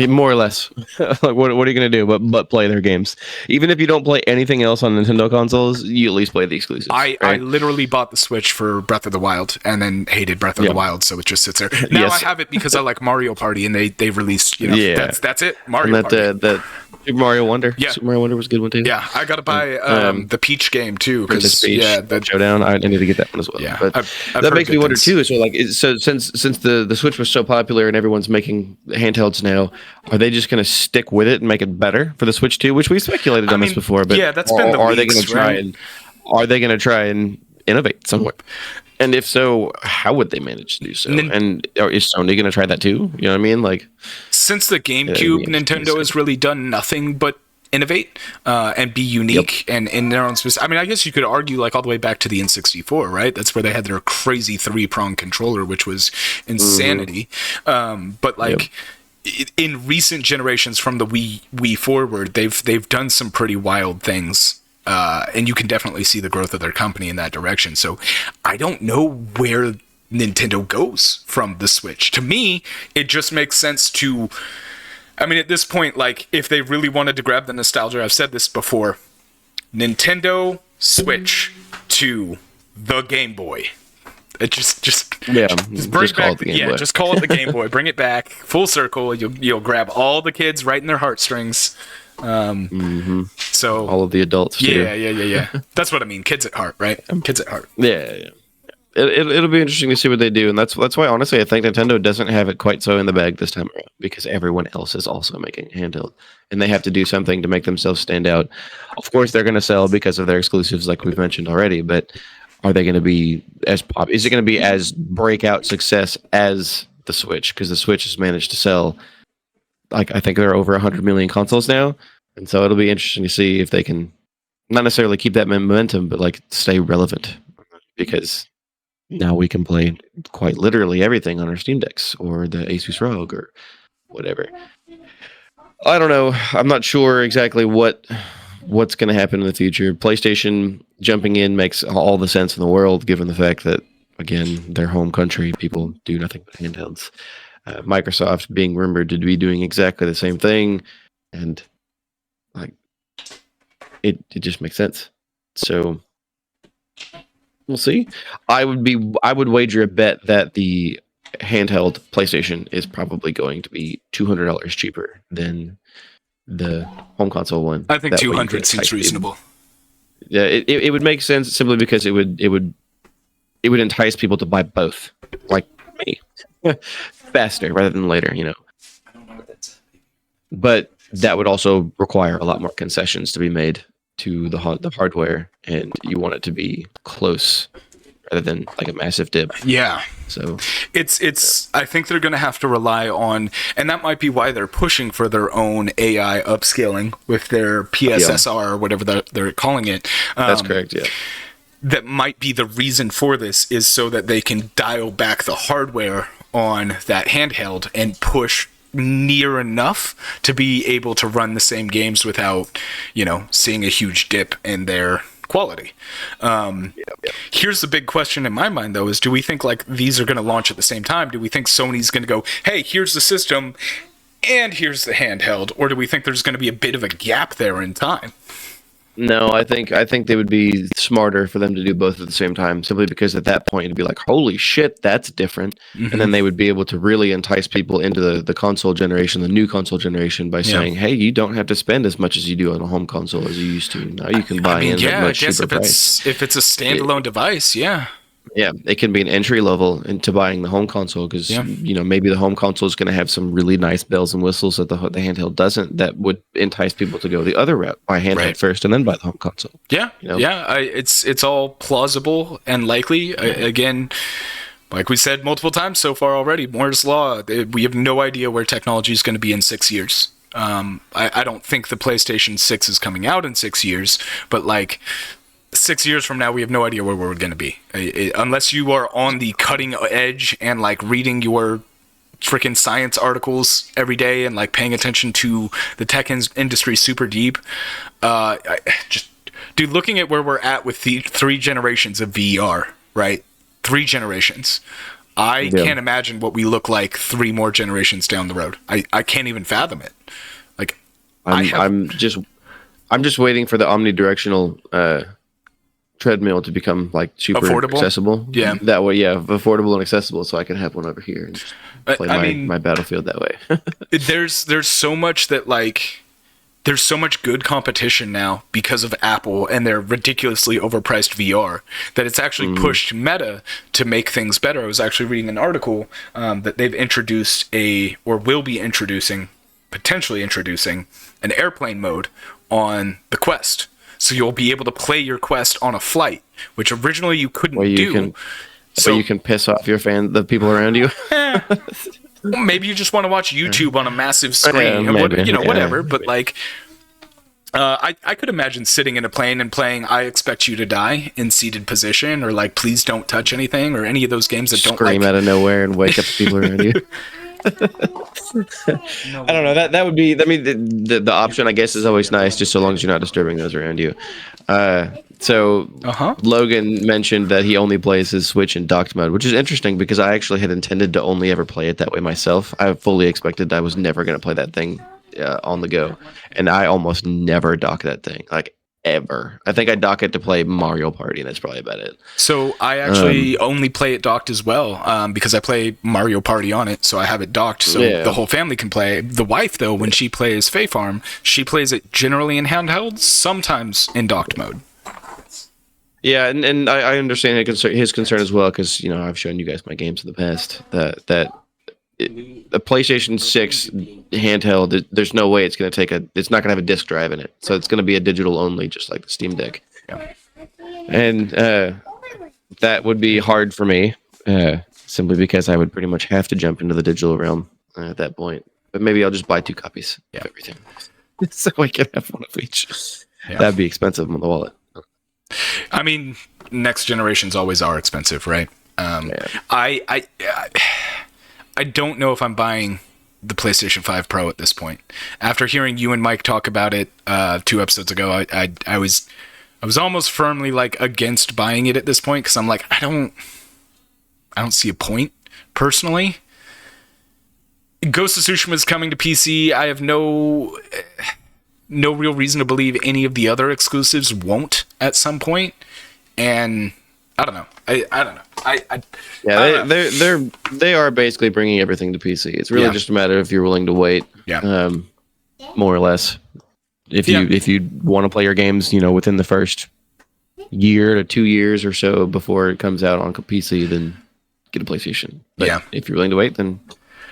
More or less. Like what are you going to do but play their games? Even if you don't play anything else on Nintendo consoles, you at least play the exclusives. I literally bought the Switch for Breath of the Wild and then hated Breath of the Wild, so it just sits there. Now I have it because I like Mario Party, and they released, that's it, Mario Party. That Super Mario Wonder. Yeah. Super Mario Wonder was a good one too. Yeah, I got to buy the Peach game too, because the Showdown. I need to get that one as well. Yeah, but that makes me wonder too. So like, since the Switch was so popular and everyone's making handhelds now, are they just going to stick with it and make it better for the Switch 2? Which we speculated on this before, but that's been the are they going to try and innovate somewhere? And if so, how would they manage to do so? And is Sony going to try that too? You know what I mean? Like, since the GameCube, Nintendo has really done nothing but innovate and be unique and in their own space. I mean, I guess you could argue like all the way back to the N64, right? That's where they had their crazy 3-prong controller, which was insanity. But like in recent generations from the Wii forward, they've done some pretty wild things. And you can definitely see the growth of their company in that direction. So I don't know where Nintendo goes from the Switch. To me, it just makes sense to... I mean, at this point, like, if they really wanted to grab the nostalgia, I've said this before, Nintendo Switch to the Game Boy. It just bring back the Game Boy. Just call it the Game Boy. Bring it back full circle. You'll grab all the kids right in their heartstrings. So all of the adults too. Yeah. That's what I mean. Kids at heart, right? Kids at heart. Yeah. It'll be interesting to see what they do, and that's why honestly I think Nintendo doesn't have it quite so in the bag this time around, because everyone else is also making handheld, and they have to do something to make themselves stand out. Of course, they're going to sell because of their exclusives, like we've mentioned already, but are they going to be as pop? Is it going to be as breakout success as the Switch? Because the Switch has managed to sell, like, I think there are over 100 million consoles now, and so it'll be interesting to see if they can not necessarily keep that momentum, but like stay relevant, because now we can play quite literally everything on our Steam Decks or the Asus ROG or whatever. I don't know. I'm not sure exactly what's going to happen in the future. PlayStation jumping in makes all the sense in the world, given the fact that, again, their home country, people do nothing but handhelds. Microsoft being rumored to be doing exactly the same thing, and like it just makes sense. So we'll see. I would wager a bet that the handheld PlayStation is probably going to be $200 cheaper than the home console one. I think 200 seems reasonable. Yeah, it would make sense simply because it would entice people to buy both, like me, faster rather than later. You know. I don't know what that's. But that would also require a lot more concessions to be made to the hardware, and you want it to be close rather than like a massive dip. Yeah. So it's I think they're going to have to rely on, and that might be why they're pushing for their own AI upscaling with their PSSR or whatever they're calling it. That's correct. Yeah. That might be the reason for this, is so that they can dial back the hardware on that handheld and push near enough to be able to run the same games without, seeing a huge dip in their quality. Here's the big question in my mind, though, is do we think like these are going to launch at the same time? Do we think Sony's going to go, hey, here's the system and here's the handheld? Or do we think there's going to be a bit of a gap there in time? No, I think they would be smarter for them to do both at the same time, simply because at that point it'd be like, holy shit, that's different. Mm-hmm. And then they would be able to really entice people into the console generation, the new console generation, by saying, hey, you don't have to spend as much as you do on a home console as you used to. Now you can buy at a much cheaper price. If it's a standalone device, yeah. Yeah, it can be an entry level into buying the home console, because maybe the home console is going to have some really nice bells and whistles that the handheld doesn't. That would entice people to go the other route, buy handheld first and then buy the home console. Yeah, it's all plausible and likely. Again, like we said multiple times so far already, Moore's law. We have no idea where technology is going to be in 6 years. I don't think the PlayStation 6 is coming out in 6 years, but like 6 years from now, we have no idea where we're going to be. Unless you are on the cutting edge and like reading your freaking science articles every day and like paying attention to the tech industry super deep. Dude, looking at where we're at with the 3 generations of VR, right? 3 generations. I can't imagine what we look like 3 more generations down the road. I can't even fathom it. Like, I'm just waiting for the omnidirectional treadmill to become like super affordable? Accessible. Yeah. That way, affordable and accessible, so I can have one over here and just play my Battlefield that way. There's so much that like there's so much good competition now because of Apple and their ridiculously overpriced VR that it's actually pushed Meta to make things better. I was actually reading an article that they've introduced potentially introducing an airplane mode on the Quest. So you'll be able to play your Quest on a flight, which originally you couldn't do. So you can piss off the people around you. Maybe you just want to watch YouTube on a massive screen, whatever. But like, I could imagine sitting in a plane and playing "I Expect You to Die" in seated position, or like "Please Don't Touch Anything," or any of those games that don't scream out of nowhere and wake up the people around you. I don't know. That would be. I mean, the option, I guess, is always nice, just so long as you're not disturbing those around you. Logan mentioned that he only plays his Switch in docked mode, which is interesting because I actually had intended to only ever play it that way myself. I fully expected I was never going to play that thing on the go, and I almost never dock that thing, like ever. I think I dock it to play Mario Party, and that's probably about it. So I actually only play it docked as well, because I play Mario Party on it, so I have it docked so the whole family can play. The wife, though, when she plays Fae Farm, she plays it generally in handheld, sometimes in docked mode. Yeah, and I understand his concern as well because I've shown you guys my games in the past that the PlayStation 6 handheld, there's no way it's going to it's not going to have a disc drive in it, so it's going to be a digital only, just like the Steam Deck. Yeah. And that would be hard for me, simply because I would pretty much have to jump into the digital realm at that point. But maybe I'll just buy 2 copies of everything, so I can have one of each. Yeah. That'd be expensive on the wallet. I mean, next generations always are expensive, right? I don't know if I'm buying the PlayStation 5 Pro at this point. After hearing you and Mike talk about it 2 episodes ago, I was almost firmly like against buying it at this point because I'm like, I don't see a point personally. Ghost of Tsushima is coming to PC. I have no real reason to believe any of the other exclusives won't at some point, and I don't know. I don't know. They are basically bringing everything to PC. It's really just a matter of if you're willing to wait. Yeah. More or less. If you want to play your games, within the first year to 2 years or so before it comes out on PC, then get a PlayStation. But if you're willing to wait, then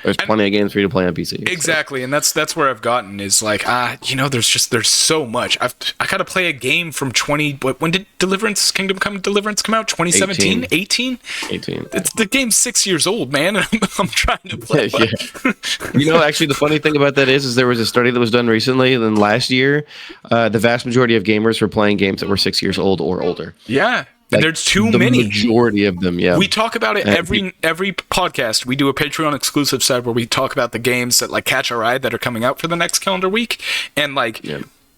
there's plenty of games for you to play on PC. Exactly, so. And that's where I've gotten is like, there's so much. I got to play a game from when did Kingdom Come Deliverance come out? 2017? 18? It's the game's 6 years old, man. And I'm trying to play. Actually, the funny thing about that is there was a study that was done recently, and then last year, the vast majority of gamers were playing games that were 6 years old or older. Yeah. Like, there's too many. The majority of them, yeah. We talk about it every podcast. We do a Patreon exclusive side where we talk about the games that like catch our eye that are coming out for the next calendar week, and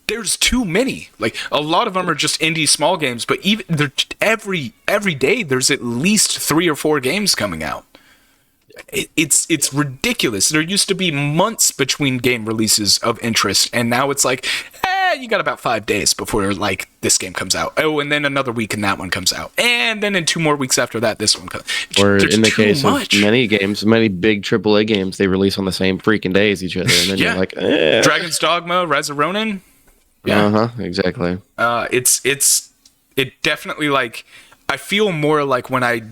there's too many. Like a lot of them are just indie small games, but even every day there's at least 3 or 4 games coming out. It's ridiculous. There used to be months between game releases of interest, and now it's like, you got about 5 days before like this game comes out. Oh, and then another week and that one comes out, and then in 2 more weeks after that, this one comes. Or in the case of many games, many big AAA games, they release on the same freaking day as each other, and then you're like, Dragon's Dogma, Rise of Ronin. Exactly. It definitely like I feel more like when I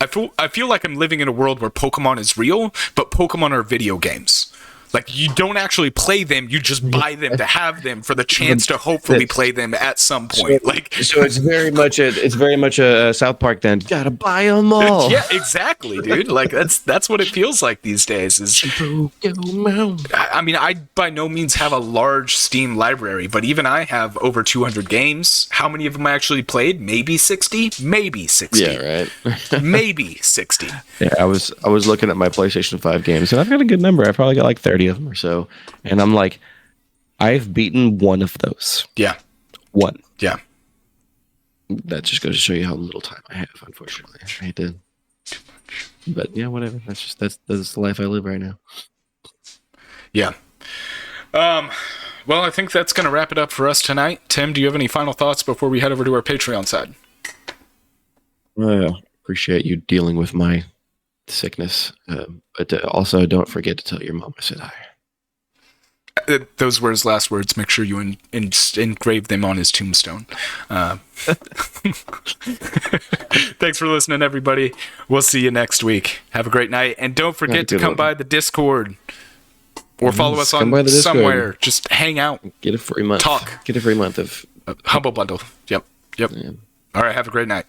feel like I'm living in a world where Pokemon is real, but Pokemon are video games. Like you don't actually play them, you just buy them to have them for the chance to hopefully play them at some point. So it's very much a South Park then. You gotta buy them all. Yeah, exactly, dude. Like that's what it feels like these days. I mean, I by no means have a large Steam library, but even I have over 200 games. How many of them I actually played? Maybe 60. Yeah, right. Maybe 60. Yeah, I was looking at my PlayStation 5 games, and I've got a good number. I probably got like 30 of them or so, and I'm like, I've beaten one of those. Yeah. One. Yeah. That just goes to show you how little time I have, unfortunately. I hate to, but yeah, whatever. That's the life I live right now. Yeah. Well, I think that's going to wrap it up for us tonight. Tim, do you have any final thoughts before we head over to our Patreon side? Appreciate you dealing with my sickness, but also don't forget to tell your mom I said hi. Those were his last words. Make sure you engrave them on his tombstone. Thanks for listening, everybody. We'll see you next week. Have a great night, and don't forget to come by the Discord or follow us on somewhere. Just hang out. Get a free month. Talk. Get a free month of Humble Bundle. Yep. Yeah. All right. Have a great night.